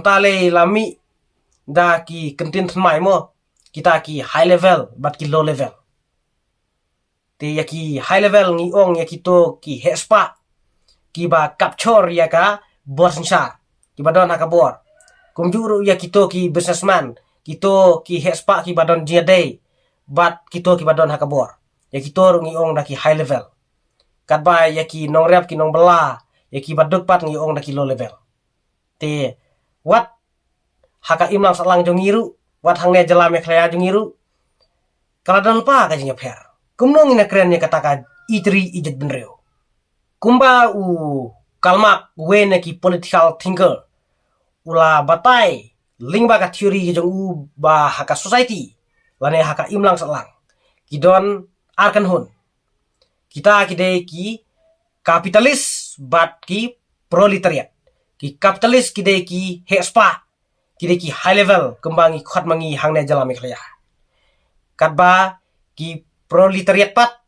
tale lami da ki kentin mai mo kita ki high level bat ki low level. Te ya ki high level ngi ong ya to ki hespa ki ba capture ya ka bor sensar ki badon haka bor. Kumjuru ya to ki businessman kito ki hespa ki badon jade bat kito ki badon haka bor. Ya to ngi ong da ki high level. Kat ba ya ki nong rep ki nong bela ya ki baduk pat ngi ong da ki low level. Te wat haka imlang salang jongiru wat hangne jelame klaya jongiru kala dan pa ka jingya per kumnong ina krennya kataka itri ijet benreo kumba u kalmak wene ki political thinker ula batai lingba ka theory jong u ba haka society lane haka imlang salang kidon arkan hun kita kide ki kapitalis bat ki proletariat ki kapitalis kide ki hespa kide ki high level kembangi khot mangi hangne jalami khlaya katba ki proletariat pat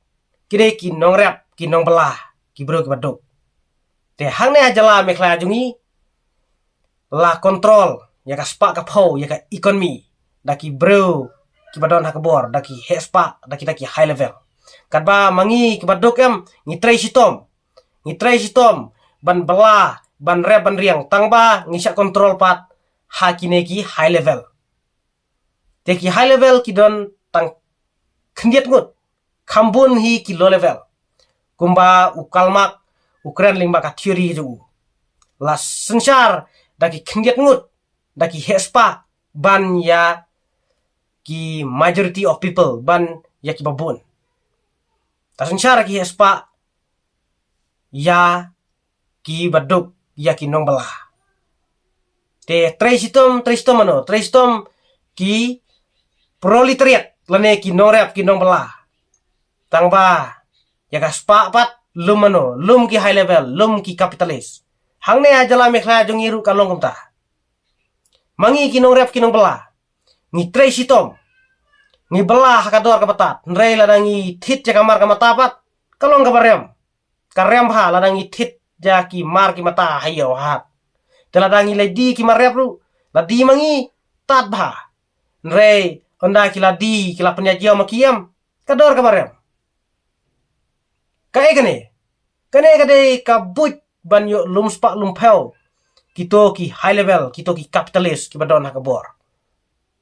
kide ki nongrap ki nongbelah ki bro ki badok te hangne jalami khlaya jungi la kontrol ya ka spa ka phau ya ka economy da ki bro ki badon hakbor da ki hespa da kita ki high level katba mangi ki badok em ngitrai sitom ban belah ban rep ban riang tangba ngisa kontrol pat hakine ki high level. Te ki high level ki don tang khndiet ngut khambun hi ki low level. Kumba ukalmak ukren lingba ka theory ju. La sensar da ki khndiet ngut da ki hespa ban ya ki majority of people ban ya ki babun. Ta sensar ki hespa ya ki baduk ya ki nong belah. Te tristom ki proletariat lane ki norep ki nong belah tangba ya ka spa pat lum ki high level lum ki kapitalis hangne ajala mekla jongiru kalong kumta mangi ki norep ki nong belah ngi tristom ngi belah hakador ka batat nrei ladangi thit ja kamar ka mata pat kalong ka karem ha ladangi thit ja ki mar ki mata hayo hat teladangi ledi ki marep ru ladi mangi tat bah nrei onda ki ladi ki la penyajiao makiam kador kabarem kae kane kade ka buj ban yo lum spa lum phel kito ki high level kito ki capitalist ki badon hakabor